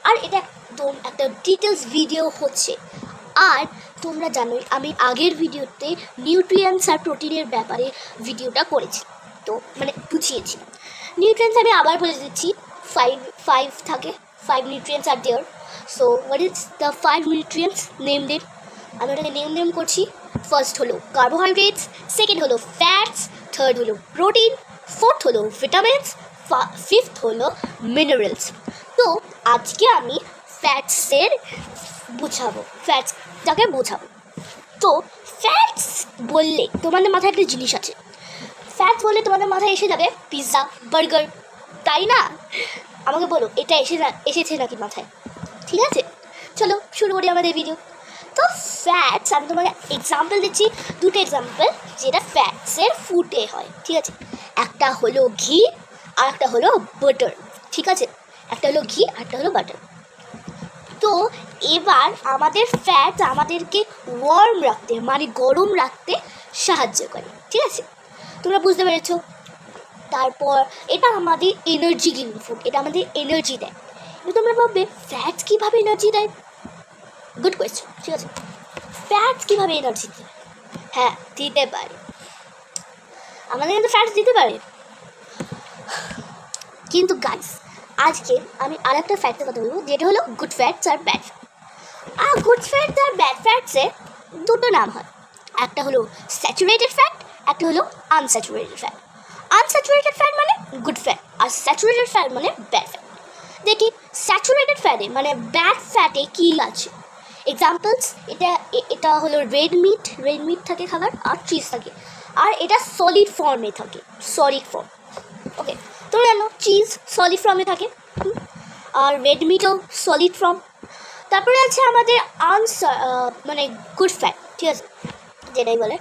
আর এটা একদম একটা ডিটেলস ভিডিও হচ্ছে। আর তোমরা জানোই আমি আগের ভিডিওতে নিউট্রিয়েন্টস আর প্রোটিনের ব্যাপারে ভিডিওটা করেছি, তো মানে বুঝিয়েছি। নিউট্রিয়েন্টস আমি আবার বলে দিচ্ছি, ফাইভ থাকে, 5 nutrients are there. So what is the 5 nutrients? Name them. আমি ওটাকে নেম করছি। ফার্স্ট হলো কার্বোহাইড্রেটস, সেকেন্ড হলো ফ্যাটস, থার্ড হলো প্রোটিন, ফোর্থ হলো ভিটামিনস, ফিফথ হলো মিনারেলস। তো আজকে আমি ফ্যাটসটাকে বোঝাবো। তো ফ্যাটস বললে তোমাদের মাথায় একটা জিনিস আছে, ফ্যাটস বললে তোমাদের মাথায় এসে যাবে পিৎজা, বার্গার, তাই না? আমাকে বলো এটা এসেছে নাকি মাথায়? ঠিক আছে, চলো শুরু করি আমাদের ভিডিও। তো ফ্যাটস আমি তোমাকে এক্সাম্পল দিচ্ছি, দুটো এক্সাম্পল যেটা ফ্যাটসের ফুডে হয়, ঠিক আছে? একটা হলো ঘি আর একটা হলো বাটার, ঠিক আছে? একটা হলো ঘি আর একটা হলো বাটার। তো এবার আমাদের ফ্যাট আমাদেরকে ওয়ার্ম রাখতে, মানে গরম রাখতে সাহায্য করে, ঠিক আছে? তোমরা বুঝতে পেরেছো? তারপর এটা আমাদের এনার্জি গিভিং ফুড, এটা আমাদের এনার্জি দেয়। কিন্তু তোমরা ভাববে ফ্যাটস কীভাবে এনার্জি দেয়? গুড কোয়েশ্চেন, ঠিক আছে? ফ্যাটস কীভাবে এনার্জি দেয়? হ্যাঁ, দিতে পারে, আমাদের কিন্তু ফ্যাটস দিতে পারে। কিন্তু গাইস আজকে আমি আর একটা ফ্যাটের কথা বলবো, যেটা হলো গুড ফ্যাটস আর ব্যাড ফ্যাট। আর গুড ফ্যাটস আর ব্যাড ফ্যাটসের দুটো নাম হয়, একটা হলো স্যাচুরেটেড ফ্যাট, একটা হলো আনস্যাচুরেটেড ফ্যাট। আনস্যাচুরেটেড ফ্যাট মানে গুড ফ্যাট, আর স্যাচুরেটেড ফ্যাট মানে ব্যাড ফ্যাট। দেখি স্যাচুরেটেড ফ্যাটে মানে ব্যাড ফ্যাটে কী আছে। এক্সাম্পলস, এটা হলো রেড মিট থাকে খাবার, আর চিজ থাকে, আর এটা সলিড ফর্মে থাকে, সলিড ফর্ম। ওকে, তোমরা জানো চিজ সলিড ফর্মে থাকে, আর রেড মিটও সলিড ফর্ম। তারপরে আছে আমাদের মানে গুড ফ্যাট, ঠিক আছে, যেটাই বলে,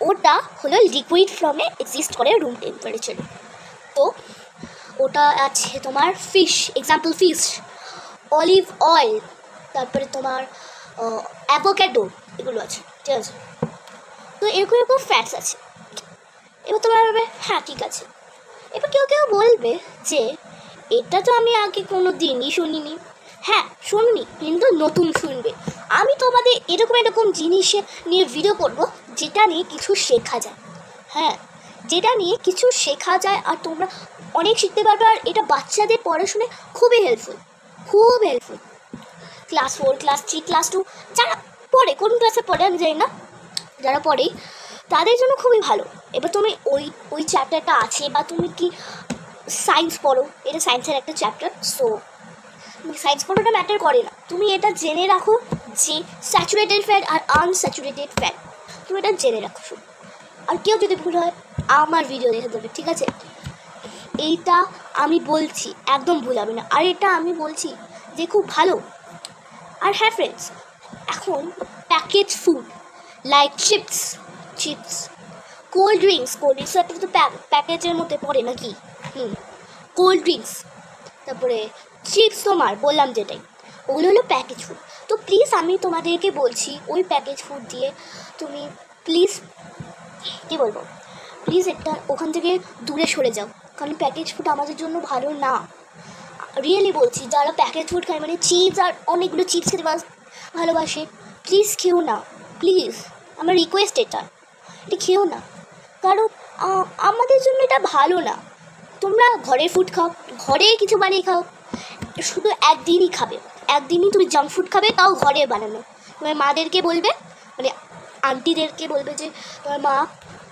ওটা হলো লিকুইড ফর্মে এক্সিস্ট করে রুম টেম্পারেচারে। তো ওটা আছে তোমার fish, example fish, olive oil, তারপরে তোমার অ্যাভোক্যাডো, এগুলো আছে, ঠিক আছে? তো এরকম ফ্যাটস আছে। এবার তোমরা ভাববে হ্যাঁ ঠিক আছে। এবার কেউ বলবে যে এটা তো আমি আগে কোনো দিনই শুনিনি। হ্যাঁ শুনিনি, কিন্তু নতুন শুনবে। আমি তোমাদের এরকম জিনিস নিয়ে ভিডিও করব যেটা নিয়ে কিছু শেখা যায়। হ্যাঁ, যেটা নিয়ে কিছু শেখা যায় আর তোমরা অনেক শিখতে পারবে। আর এটা বাচ্চাদের পড়াশোনায় খুবই হেল্পফুল, খুব হেল্পফুল। ক্লাস 4, ক্লাস 3, ক্লাস 2 যারা পড়ে, কোন ক্লাসে পড়ে আমি জানি না, যারা পড়ে তাদের জন্য খুবই ভালো। এবার তুমি ওই চ্যাপ্টারটা আছে, বা তুমি কি সায়েন্স পড়ো, এটা সায়েন্সের একটা চ্যাপ্টার, সো সায়েন্স পড়োটা ম্যাটার করে না। তুমি এটা জেনে রাখো যে স্যাচুরেটেড ফ্যাট আর আনস্যাচুরেটেড ফ্যাট, তুমি এটা জেনে রাখো। আর কেউ যদি ভুল হয় আমার ভিডিও দেখে দেবে, ঠিক আছে? এইটা আমি বলছি একদম ভুল হবে না, আর এটা আমি বলছি যে খুব ভালো। আর হ্যাঁ ফ্রেন্ডস, এখন package food like chips, cold drinks একটা তো প্যাকেজের মধ্যে পড়ে নাকি? কোল্ড ড্রিঙ্কস, তারপরে চিপস, তোমার বললাম যেটাই, ওগুলো হলো প্যাকেজ ফুড। তো প্লিজ আমি তোমাদেরকে বলছি ওই প্যাকেজ ফুড দিয়ে তুমি প্লিজ একটা ওখান থেকে দূরে সরে যাও, কারণ প্যাকেজ ফুড আমাদের জন্য ভালো না। রিয়েলি বলছি, যারা প্যাকেজ ফুড খায়, মানে চিপস আর অনেকগুলো চিপস খেতে ভালোবাসে, প্লিজ খেও না, প্লিজ আমার রিকোয়েস্ট, এটা খেও না, কারণ আমাদের জন্য এটা ভালো না। তোমরা ঘরের ফুড খাও, ঘরে কিছু বানিয়ে খাও, শুধু একদিনই খাবে, একদিনই তুমি জাঙ্ক ফুড খাবে, তাও ঘরে বানানো। তোমার মাদেরকে বলবে, মানে আন্টিদেরকে বলবে যে তোমার মা,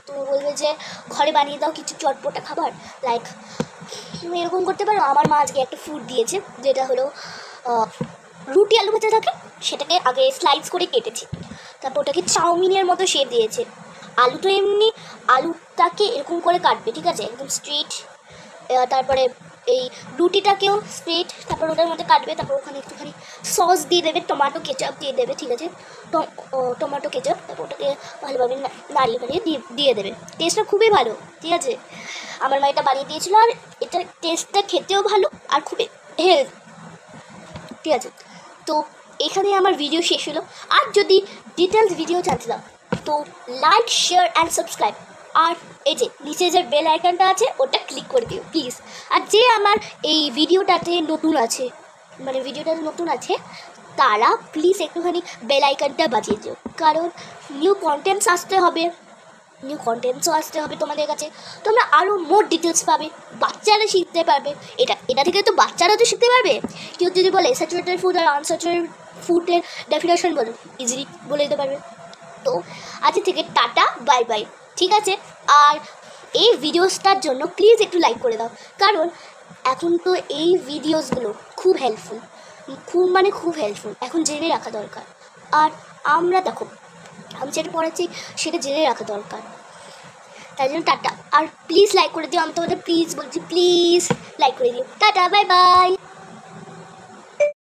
তুমি বলবে যে ঘরে বানিয়ে দাও কিছু চটপটা খাবার, লাইক তুমি এরকম করতে পারো। আমার মা আজকে একটা ফুড দিয়েছে, যেটা হলো রুটি আলু ভাজা থাকে, সেটাকে আগে স্লাইস করে কেটেছে, তারপর ওটাকে চাউমিনের মতো শেপ দিয়েছে। আলুটা এমনি আলুটাকে এরকম করে কাটবে, ঠিক আছে, একদম স্ট্রেট। তারপরে এই রুটিটাকেও স্ট্রেট, তারপর ওটার মধ্যে কাটবে, তারপর ওখানে একটুখানি সস দিয়ে দেবে, টমেটো কেচাপ দিয়ে দেবে, ঠিক আছে, টমেটো কেচাপ, তারপর ওটাকে ভালোভাবে নাড়িয়ে দিয়ে দেবে। টেস্টটা খুবই ভালো, ঠিক আছে? আমার মা এটা বানিয়ে দিয়েছিল, আর এটা টেস্টটা খেতেও ভালো আর খুবই হেলথ, ঠিক আছে? তো এখানে আমার ভিডিও শেষ হলো। আর যদি ডিটেলস ভিডিও জানতে চাও তো লাইক, শেয়ার অ্যান্ড সাবস্ক্রাইব, আর এই যে নিচে যে বেল আইকনটা আছে ওটা ক্লিক করে দিও প্লিজ। আর যে আমার এই ভিডিওটাতে নতুন আছে মানে ভিডিওটা নতুন আছে তারা প্লিজ একটুখানি বেল আইকনটা বাজিয়ে দিও, কারণ নিউ কন্টেন্টস আসতে হবে, তোমাদের কাছে। তোমরা আরও মোর ডিটেলস পাবে, বাচ্চারা শিখতে পারবে। এটা থেকে তো বাচ্চারা তো শিখতে পারবে। কেউ যদি বলে স্যাচুরেটেড ফুড আর আনস্যাচুরেটেড ফুডের ডেফিনেশন বলো, ইজিলি বলে দিতে পারবে। তো আজ থেকে টাটা, বাই বাই, ঠিক আছে? আর এই ভিডিওসটার জন্য প্লিজ একটু লাইক করে দাও, কারণ এখন তো এই ভিডিওসগুলো খুব হেল্পফুল, খুব হেল্পফুল, এখন জেনে রাখা দরকার। আর আমরা দেখো, আমি যেটা পড়াচ্ছি সেটা জেনে রাখা দরকার, তাই জন্য টাটা। আর প্লিজ লাইক করে দিও, আমি তোমাদের প্লিজ বলছি, প্লিজ লাইক করে দিও। Tata, bye bye.